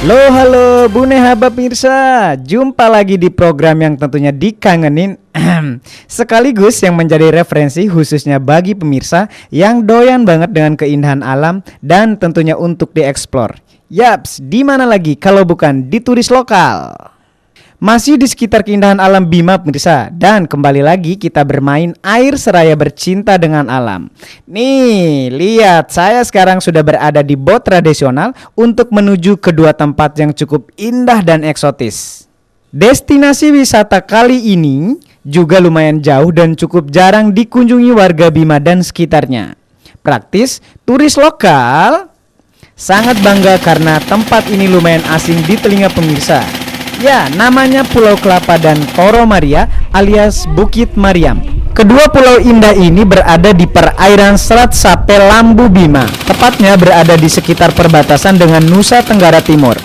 Halo Bune Haba Pemirsa, jumpa lagi di program yang tentunya dikangenin sekaligus yang menjadi referensi khususnya bagi pemirsa yang doyan banget dengan keindahan alam dan tentunya untuk dieksplor. Yaps, di mana lagi kalau bukan di turis lokal. Masih di sekitar keindahan alam Bima pemirsa, dan kembali lagi kita bermain air seraya bercinta dengan alam. Nih, lihat saya sekarang sudah berada di bot tradisional untuk menuju kedua tempat yang cukup indah dan eksotis. Destinasi wisata kali ini juga lumayan jauh dan cukup jarang dikunjungi warga Bima dan sekitarnya. Praktis, turis lokal sangat bangga karena tempat ini lumayan asing di telinga pemirsa. Ya, namanya Pulau Kelapa dan Toro Maria alias Bukit Mariam. Kedua pulau indah ini berada di perairan Selat Sape Lambu Bima, tepatnya berada di sekitar perbatasan dengan Nusa Tenggara Timur.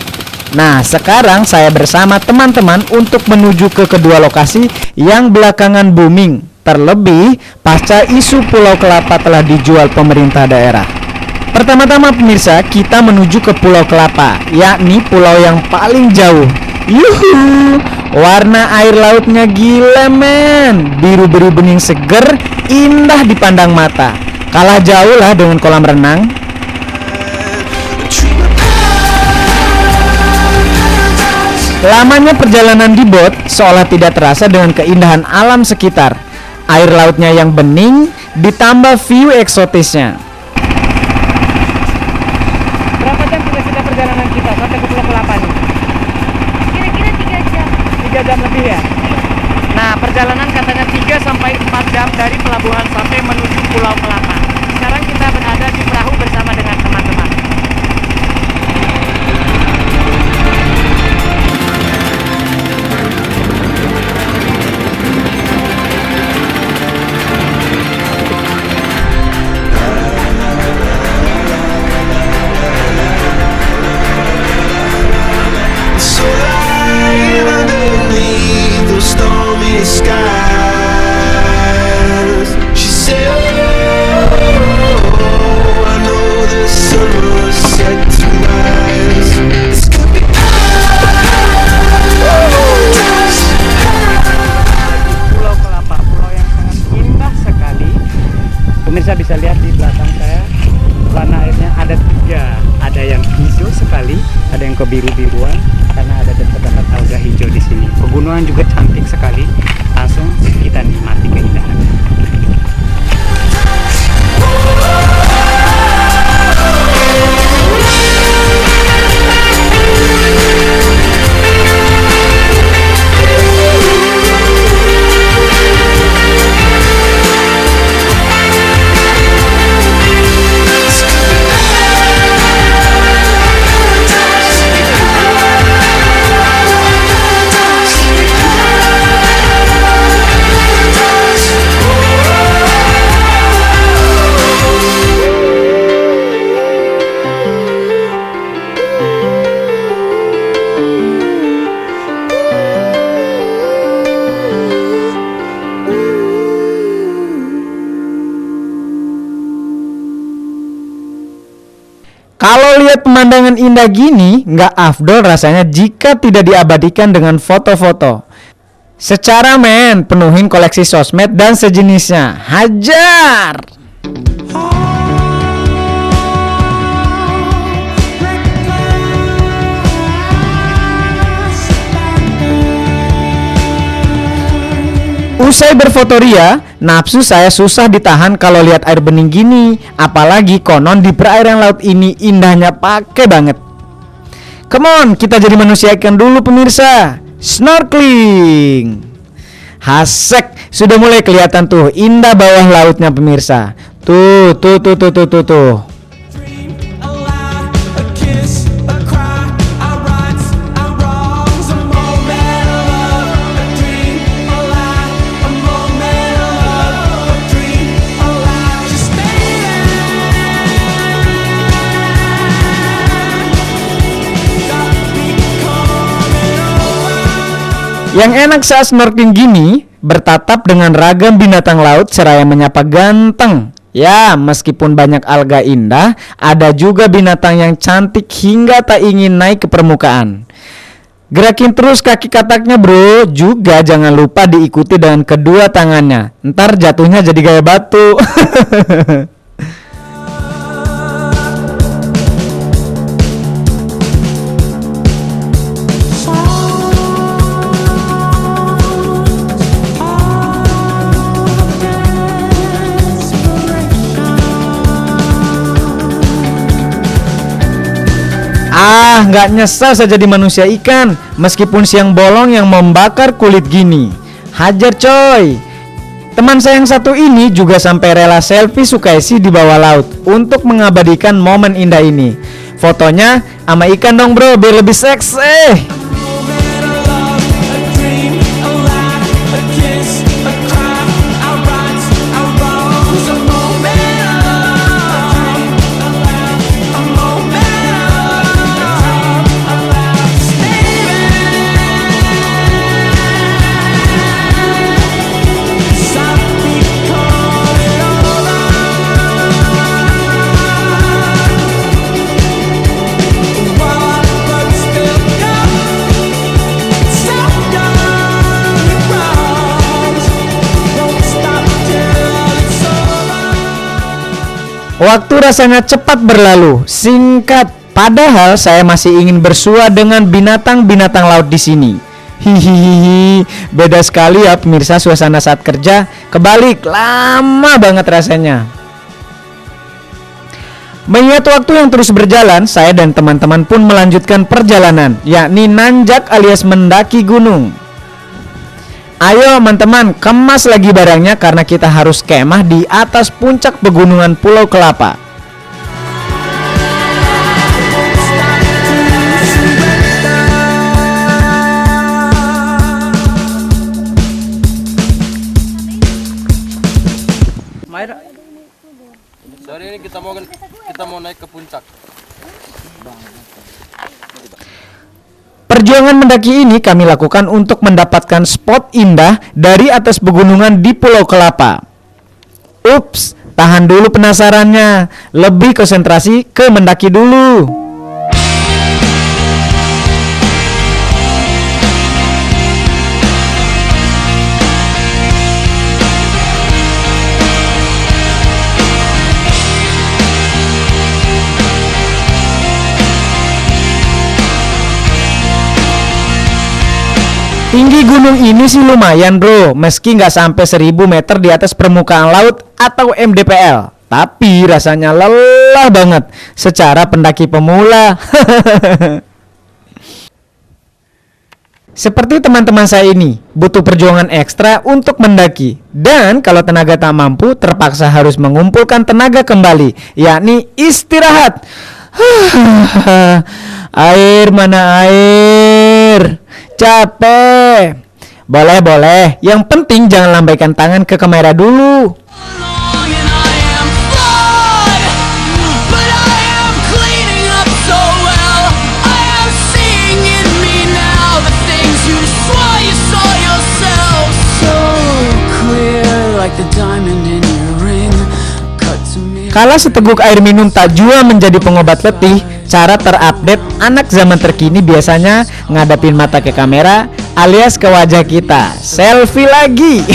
Nah, sekarang saya bersama teman-teman untuk menuju ke kedua lokasi yang belakangan booming, terlebih pasca isu Pulau Kelapa telah dijual pemerintah daerah. Pertama-tama pemirsa, kita menuju ke Pulau Kelapa, yakni pulau yang paling jauh. Yuhu, warna air lautnya gila men, biru-biru bening seger, indah dipandang mata. Kalah jauh lah dengan kolam renang. Lamanya perjalanan di bot seolah tidak terasa dengan keindahan alam sekitar. Air lautnya yang bening ditambah view eksotisnya. Berapa jam sudah perjalanan kita sampai ke Pulau Kelapa nih? 3 jam lebih ya? Nah, perjalanan katanya 3 sampai 4 jam dari pelabuhan sampai menuju Pulau Kelapa. Sekarang kita berada di perahu bersama dengan teman-teman. Pemirsa bisa lihat di belakang saya, warna airnya ada 3. Ada yang hijau sekali, ada yang kebiru-biruan karena ada terdapat alga hijau di sini. Pegunungan juga cantik sekali. Langsung kita nikmati keindahan. Kalau lihat pemandangan indah gini, nggak afdol rasanya jika tidak diabadikan dengan foto-foto. Secara men, penuhin koleksi sosmed dan sejenisnya. Hajar! Usai berfotoria, nafsu saya susah ditahan kalau lihat air bening gini. Apalagi konon di perairan laut ini indahnya pakai banget. Come on, kita jadi manusia ikan dulu pemirsa. Snorkeling. Hasek, sudah mulai kelihatan tuh indah bawah lautnya pemirsa. Tuh. Yang enak saat snorkeling gini, bertatap dengan ragam binatang laut seraya menyapa ganteng. Ya, meskipun banyak alga indah, ada juga binatang yang cantik hingga tak ingin naik ke permukaan. Gerakin terus kaki kataknya bro. Juga jangan lupa diikuti dengan kedua tangannya. Ntar jatuhnya jadi gaya batu. Nggak nyesal saya jadi manusia ikan. Meskipun siang bolong yang membakar kulit gini. Hajar coy. Teman saya yang satu ini juga sampai rela selfie Sukesi di bawah laut untuk mengabadikan momen indah ini. Fotonya sama ikan dong bro, biar lebih seksi. Waktu rasanya cepat berlalu, singkat. Padahal saya masih ingin bersua dengan binatang-binatang laut di sini. Hihihi, beda sekali ya pemirsa suasana saat kerja. Kebalik, lama banget rasanya. Mengingat waktu yang terus berjalan, saya dan teman-teman pun melanjutkan perjalanan, yakni nanjak alias mendaki gunung. Ayo teman-teman, kemas lagi barangnya karena kita harus kemah di atas puncak pegunungan Pulau Kelapa. Hari ini kita mau naik ke puncak. Perjuangan mendaki ini kami lakukan untuk mendapatkan spot indah dari atas pegunungan di Pulau Kelapa. Ups, tahan dulu penasarannya. Lebih konsentrasi ke mendaki dulu. Tinggi gunung ini sih lumayan bro, meski nggak sampai 1000 meter di atas permukaan laut atau MDPL. Tapi rasanya lelah banget secara pendaki pemula. Seperti teman-teman saya ini, butuh perjuangan ekstra untuk mendaki. Dan kalau tenaga tak mampu, terpaksa harus mengumpulkan tenaga kembali, yakni istirahat. Air mana air? Capek. Boleh. Yang penting jangan lambaikan tangan ke kamera dulu. Kala seteguk air minum tak jua menjadi pengobat letih, cara terupdate anak zaman terkini biasanya ngadapin mata ke kamera alias ke wajah kita. Selfie lagi.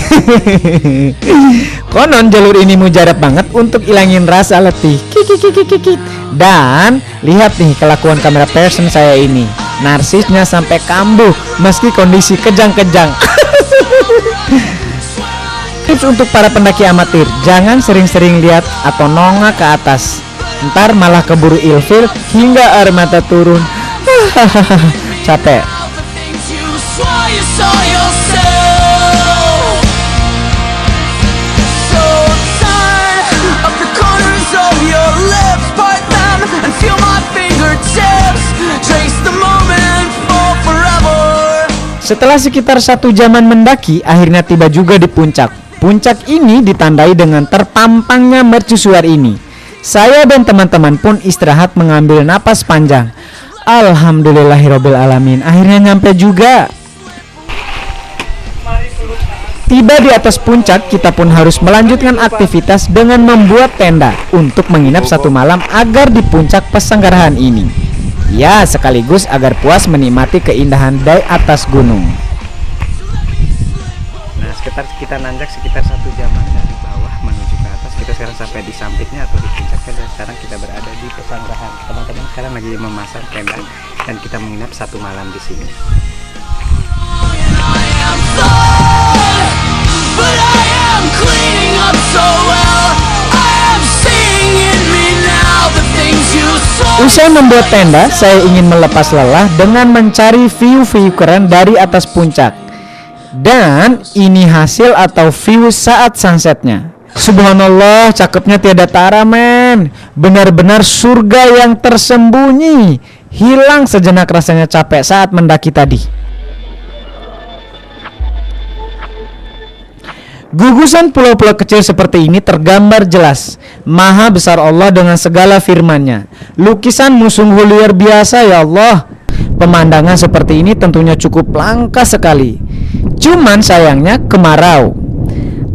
Konon jalur ini mujarab banget untuk ilangin rasa letih. Dan lihat nih kelakuan kamera person saya ini. Narsisnya sampai kambuh meski kondisi kejang-kejang. Tips untuk para pendaki amatir, jangan sering-sering lihat atau nongak ke atas. Ntar malah keburu ilfil hingga air mata turun. Capek. Setelah sekitar 1 jaman mendaki, akhirnya tiba juga di puncak. Puncak ini ditandai dengan terpampangnya mercusuar ini. Saya dan teman-teman pun istirahat mengambil napas panjang. Alhamdulillahirobbilalamin, akhirnya nyampe juga. Tiba di atas puncak, kita pun harus melanjutkan aktivitas dengan membuat tenda untuk menginap satu malam agar di puncak Pesanggerahan ini. Ya, sekaligus agar puas menikmati keindahan dari atas gunung. Nah, kita nanjak sekitar 1 jaman dari bawah menuju ke atas. Kita sekarang sampai di sampitnya atau di puncaknya, dan sekarang kita berada di Pesanggerahan. Teman-teman sekarang lagi memasang tenda dan kita menginap 1 malam di sini. Usai membuat tenda, saya ingin melepas lelah dengan mencari view-view keren dari atas puncak. Dan ini hasil atau view saat sunsetnya. Subhanallah, cakepnya tiada tara, men. Benar-benar surga yang tersembunyi. Hilang sejenak rasanya capek saat mendaki tadi. Gugusan pulau-pulau kecil seperti ini tergambar jelas. Maha besar Allah dengan segala firman-Nya. Lukisan sungguh luar biasa, ya Allah. Pemandangan seperti ini tentunya cukup langka sekali. Cuman sayangnya kemarau.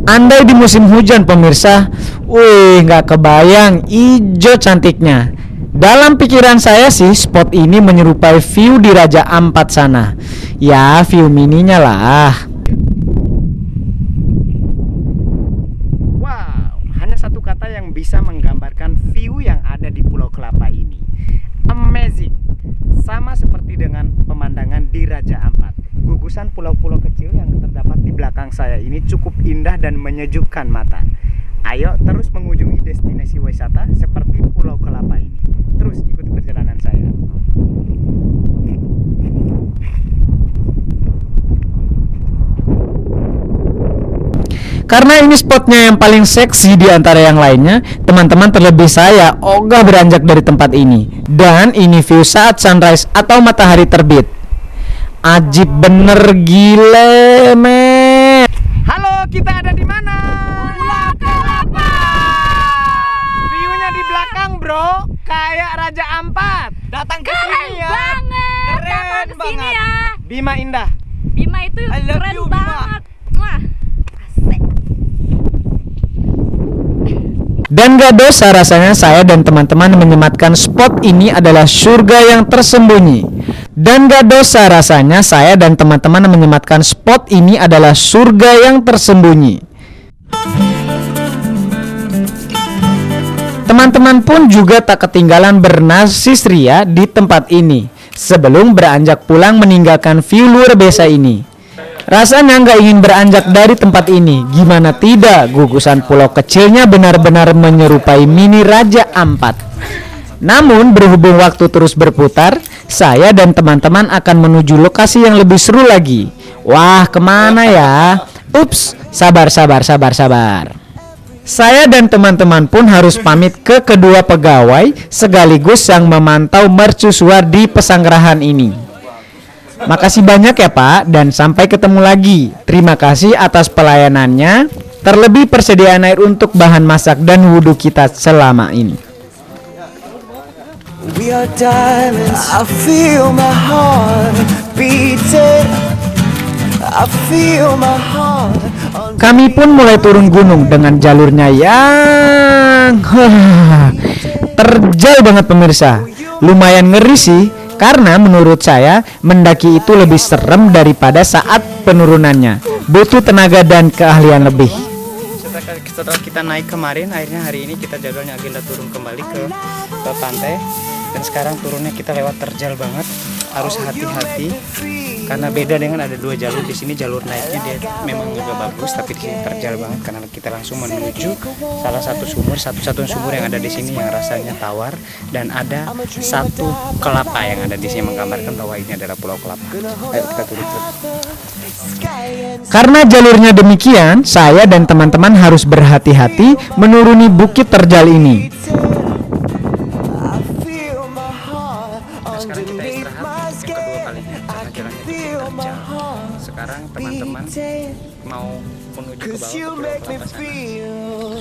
Andai di musim hujan, pemirsa, nggak kebayang ijo cantiknya. Dalam pikiran saya sih, spot ini menyerupai view di Raja Ampat sana. Ya, view mininya lah. Satu kata yang bisa menggambarkan view yang ada di Pulau Kelapa ini. Amazing. Sama seperti dengan pemandangan di Raja Ampat. Gugusan pulau-pulau kecil yang terdapat di belakang saya ini cukup indah dan menyejukkan mata. Ayo terus mengunjungi destinasi wisata seperti Pulau Kelapa ini. Terus ikuti perjalanan saya. Karena ini spotnya yang paling seksi di antara yang lainnya, teman-teman, terlebih saya ogah beranjak dari tempat ini. Dan ini view saat sunrise atau matahari terbit. Ajib bener, gile, men. Halo, kita ada di mana? Pulau Kelapa. View-nya di belakang, bro, kayak Raja Ampat. Datang ke sini ya. Banget. Keren Datang banget. sini ya. Bima indah. Bima itu I love keren you, Bima. banget. Wah. Asik. Dan gak dosa rasanya saya dan teman-teman menyematkan spot ini adalah surga yang tersembunyi. Dan gak dosa rasanya saya dan teman-teman menyematkan spot ini adalah surga yang tersembunyi. Teman-teman pun juga tak ketinggalan bernasib ria di tempat ini sebelum beranjak pulang meninggalkan view luar biasa ini. Rasanya nggak ingin beranjak dari tempat ini. Gimana tidak, gugusan pulau kecilnya benar-benar menyerupai mini Raja Ampat. Namun berhubung waktu terus berputar, saya dan teman-teman akan menuju lokasi yang lebih seru lagi. Wah, kemana ya? Ups, sabar. Saya dan teman-teman pun harus pamit ke kedua pegawai sekaligus yang memantau mercusuar di Pesanggerahan ini. Makasih banyak ya Pak, dan sampai ketemu lagi. Terima kasih atas pelayanannya, terlebih persediaan air untuk bahan masak dan wudhu kita selama ini. We are diamonds. I feel my heart beating. I feel my heart. Kami pun mulai turun gunung dengan jalurnya yang terjal banget, pemirsa. Lumayan ngeri sih, karena menurut saya mendaki itu lebih serem daripada saat penurunannya. Butuh tenaga dan keahlian lebih. Setelah kita naik kemarin, akhirnya hari ini kita jadwalnya agenda turun kembali ke pantai. Dan sekarang turunnya kita lewat terjal banget, harus hati-hati karena beda dengan ada 2 jalur. Di sini jalur naiknya dia memang agak bagus, tapi di sini terjal banget karena kita langsung menuju salah satu sumur, satu-satunya sumur yang ada di sini yang rasanya tawar, dan ada satu kelapa yang ada di sini menggambarkan bahwa ini adalah Pulau Kelapa. Ayo kita turun. Karena jalurnya demikian, saya dan teman-teman harus berhati-hati menuruni bukit terjal ini. Sekarang kita istirahat yang kedua kalinya karena jalannya cukup terjal. Sekarang teman-teman mau menuju ke bawah ke Pulau Kelapa sana.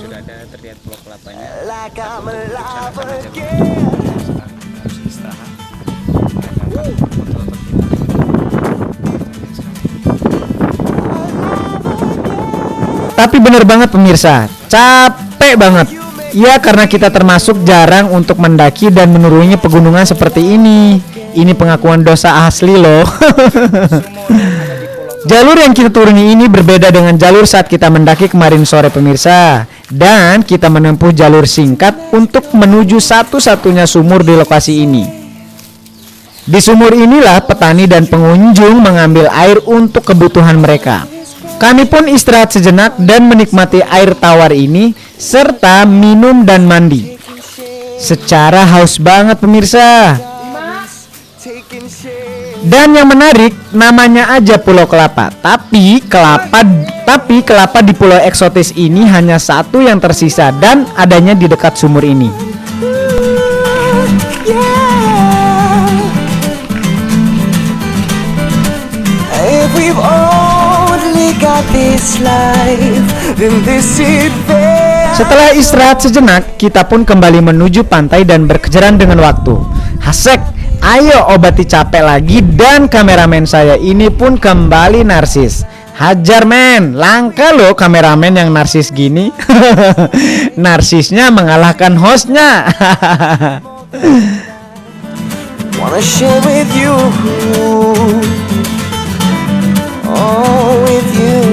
Sudah ada terlihat Pulau Kelapanya. Kita menuju ke sana karena sekarang kita harus istirahat. Dan foto-foto kita. Tapi bener banget pemirsa, capek banget. Ya karena kita termasuk jarang untuk mendaki dan menuruni pegunungan seperti ini. Ini pengakuan dosa asli loh. Jalur yang kita turuni ini berbeda dengan jalur saat kita mendaki kemarin sore pemirsa. Dan kita menempuh jalur singkat untuk menuju satu-satunya sumur di lokasi ini. Di sumur inilah petani dan pengunjung mengambil air untuk kebutuhan mereka. Kami pun istirahat sejenak dan menikmati air tawar ini serta minum dan mandi. Secara haus banget pemirsa. Dan yang menarik, namanya aja Pulau Kelapa. Tapi kelapa di pulau eksotis ini hanya satu yang tersisa dan adanya di dekat sumur ini. If we've only got this life, then this is fair. Setelah istirahat sejenak, kita pun kembali menuju pantai dan berkejaran dengan waktu. Hasek, ayo obati capek lagi dan kameramen saya ini pun kembali narsis. Hajar men, langka loh kameramen yang narsis gini. Narsisnya mengalahkan hostnya. Wanna share with you, oh with you.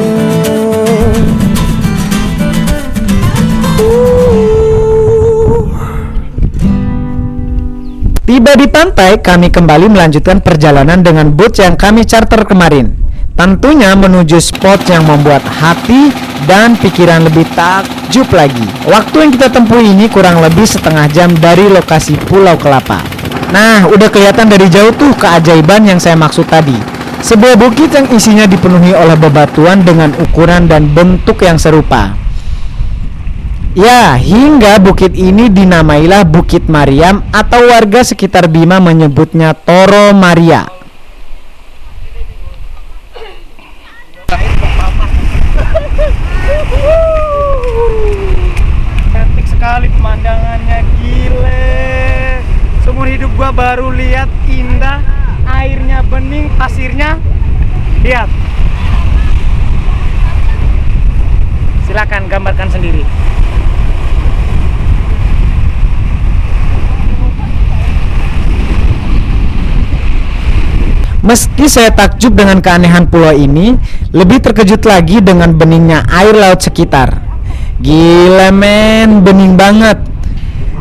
Tiba di pantai, kami kembali melanjutkan perjalanan dengan boot yang kami charter kemarin. Tentunya menuju spot yang membuat hati dan pikiran lebih takjub lagi. Waktu yang kita tempuh ini kurang lebih setengah jam dari lokasi Pulau Kelapa. Nah, udah kelihatan dari jauh tuh keajaiban yang saya maksud tadi. Sebuah bukit yang isinya dipenuhi oleh bebatuan dengan ukuran dan bentuk yang serupa. Ya, hingga bukit ini dinamailah Bukit Mariam atau warga sekitar Bima menyebutnya Toro Maria. Cantik sekali pemandangannya, gile. Seumur hidup gua baru lihat indah, airnya bening, pasirnya. Lihat. Silakan gambarkan sendiri. Meski saya takjub dengan keanehan pulau ini, lebih terkejut lagi dengan beningnya air laut sekitar. Gila men, bening banget.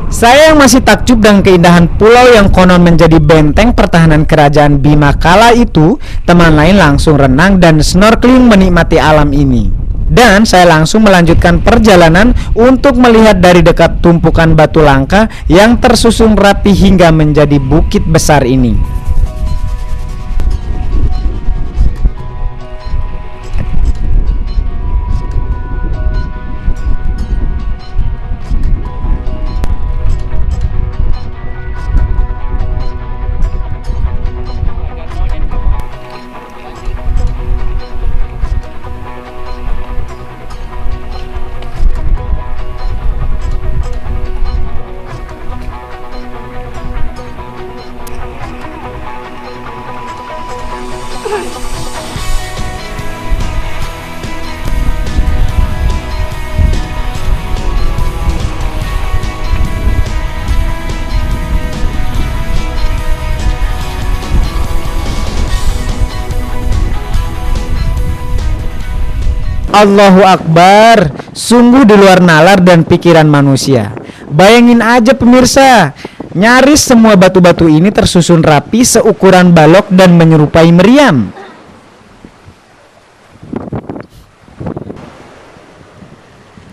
Saya yang masih takjub dengan keindahan pulau yang konon menjadi benteng pertahanan kerajaan Bima kala itu, teman lain langsung renang dan snorkeling menikmati alam ini. Dan saya langsung melanjutkan perjalanan untuk melihat dari dekat tumpukan batu langka yang tersusun rapi hingga menjadi bukit besar ini. Allahu Akbar, sungguh di luar nalar dan pikiran manusia. Bayangin aja pemirsa, nyaris semua batu-batu ini tersusun rapi seukuran balok dan menyerupai meriam.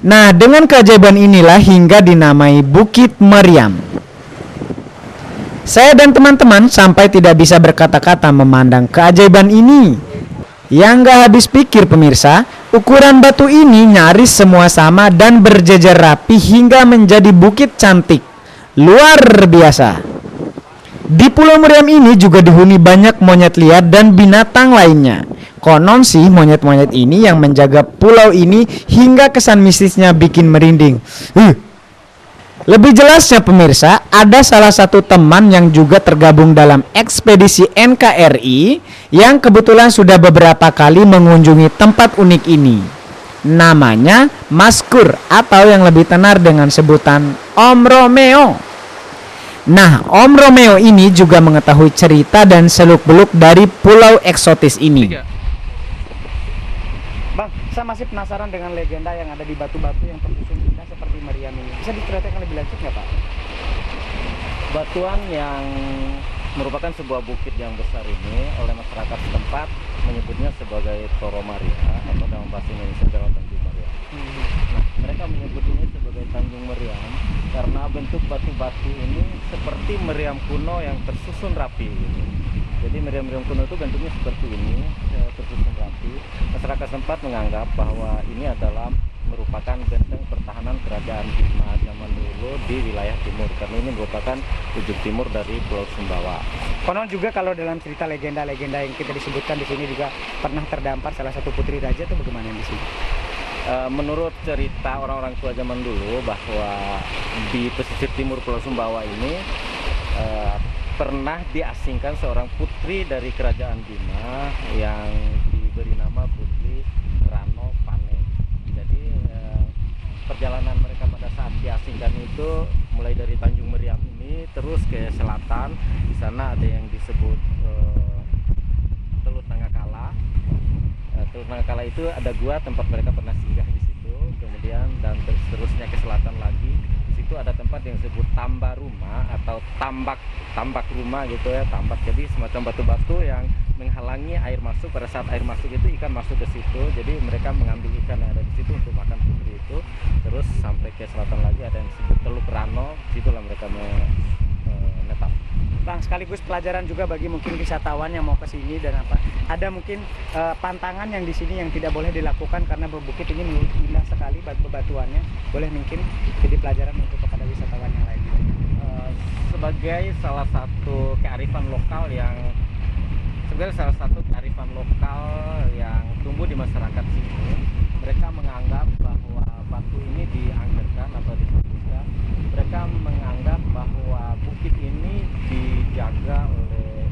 Nah, dengan keajaiban inilah hingga dinamai Bukit Meriam. Saya dan teman-teman sampai tidak bisa berkata-kata memandang keajaiban ini. Yang gak habis pikir pemirsa, ukuran batu ini nyaris semua sama dan berjejer rapi hingga menjadi bukit cantik. Luar biasa. Di Pulau Meriam ini juga dihuni banyak monyet liar dan binatang lainnya. Konon sih monyet-monyet ini yang menjaga pulau ini hingga kesan mistisnya bikin merinding. Lebih jelasnya pemirsa, ada salah satu teman yang juga tergabung dalam ekspedisi NKRI yang kebetulan sudah beberapa kali mengunjungi tempat unik ini. Namanya Maskur atau yang lebih tenar dengan sebutan Om Romeo. Nah, Om Romeo ini juga mengetahui cerita dan seluk-beluk dari pulau eksotis ini. Bang, saya masih penasaran dengan legenda yang ada di batu-batu yang tersusun indah seperti meriam ini. Bisa diceritakan lebih lanjut nggak, Pak? Batuan yang merupakan sebuah bukit yang besar ini oleh masyarakat setempat menyebutnya sebagai Toro Maria atau dalam bahasa Indonesia adalah Tanjung Meriam. Nah, mereka menyebut ini sebagai Tanjung Meriam karena bentuk batu-batu ini seperti meriam kuno yang tersusun rapi gitu. Jadi meriam-meriam kuno itu bentuknya seperti ini, tersusun rapi. Masyarakat setempat menganggap bahwa ini adalah merupakan benteng pertahanan kerajaan Bima zaman dulu di wilayah timur, karena ini merupakan ujung timur dari Pulau Sumbawa. Konon juga kalau dalam cerita legenda-legenda yang kita disebutkan di sini juga pernah terdampar salah satu putri raja, itu bagaimana di sini? Menurut cerita orang-orang tua zaman dulu bahwa di pesisir timur Pulau Sumbawa ini pernah diasingkan seorang putri dari kerajaan Bima yang diberi nama Putri Rano Pane. Jadi perjalanan mereka pada saat diasingkan itu mulai dari Tanjung Meriam ini terus ke selatan. Di sana ada yang disebut Teluk Nangakala. Teluk Nangakala itu ada gua tempat mereka pernah singgah di situ. Kemudian dan terusnya ke selatan lagi. Di situ ada tempat yang disebut Tambaruma atau tambak rumah gitu ya, tambak. Jadi semacam batu-batu yang menghalangi air masuk. Pada saat air masuk itu ikan masuk ke situ. Jadi mereka mengambil ikan yang ada di situ untuk makan putri itu. Terus sampai ke selatan lagi ada yang disebut Teluk Rano. Situlah mereka menetap. Bang, sekaligus pelajaran juga bagi mungkin wisatawan yang mau ke sini dan apa. Ada mungkin pantangan yang di sini yang tidak boleh dilakukan karena bukit ini indah sekali batu-batuannya. Boleh mungkin jadi pelajaran untuk kepada wisatawan yang lain. Sebagai salah satu kearifan lokal yang tumbuh di masyarakat sini, mereka menganggap bahwa batu ini dianggarkan atau dihapuskan. Mereka menganggap bahwa bukit ini dijaga oleh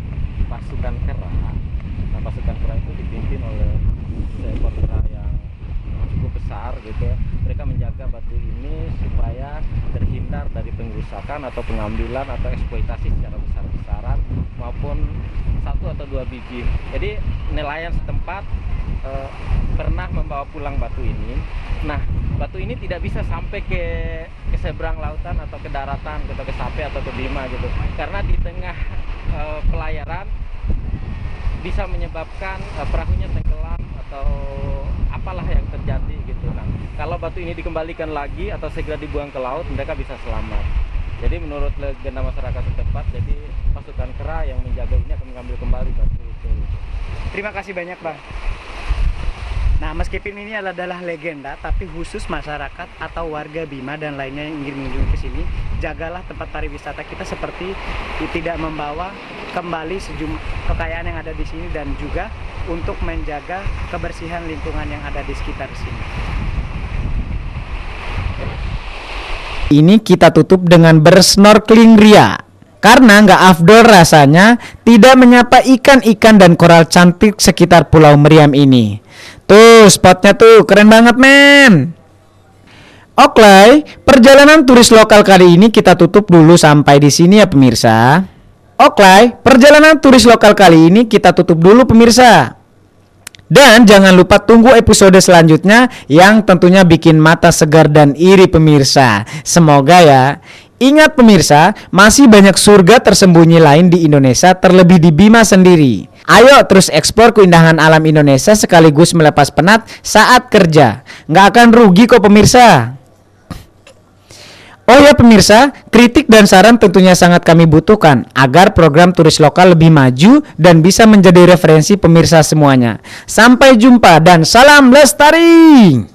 pasukan kera. Nah, pasukan kera itu dipimpin oleh seekor kera yang cukup besar gitu. Mereka menjaga batu ini supaya terhindar dari pengrusakan atau pengambilan atau eksploitasi secara besar-besaran maupun satu atau dua biji. Jadi nelayan setempat pernah membawa pulang batu ini. Nah, batu ini tidak bisa sampai ke seberang lautan atau ke daratan atau ke Sape atau ke Bima gitu, karena di tengah pelayaran bisa menyebabkan perahunya tenggelam atau apalah yang terjadi gitu. Nah, kalau batu ini dikembalikan lagi atau segera dibuang ke laut, mereka bisa selamat. Jadi menurut legenda masyarakat setempat, jadi pasukan kera yang menjaga ini akan mengambil kembali batu itu. Terima kasih banyak, Bang. Nah, meskipun ini adalah legenda, tapi khusus masyarakat atau warga Bima dan lainnya yang ingin mengunjungi ke sini, jagalah tempat pariwisata kita seperti tidak membawa kembali sejumlah kekayaan yang ada di sini dan juga untuk menjaga kebersihan lingkungan yang ada di sekitar sini. Ini kita tutup dengan bersnorkeling ria. Karena nggak afdol rasanya tidak menyapa ikan-ikan dan koral cantik sekitar Pulau Meriam ini. Tuh spotnya tuh keren banget men. Oke, perjalanan turis lokal kali ini kita tutup dulu sampai di sini ya pemirsa. Oke, perjalanan turis lokal kali ini kita tutup dulu pemirsa. Dan jangan lupa tunggu episode selanjutnya yang tentunya bikin mata segar dan iri pemirsa. Semoga ya. Ingat pemirsa, masih banyak surga tersembunyi lain di Indonesia, terlebih di Bima sendiri. Ayo terus eksplor keindahan alam Indonesia sekaligus melepas penat saat kerja. Nggak akan rugi kok pemirsa. Oh ya pemirsa, kritik dan saran tentunya sangat kami butuhkan agar program turis lokal lebih maju dan bisa menjadi referensi pemirsa semuanya. Sampai jumpa dan salam lestari.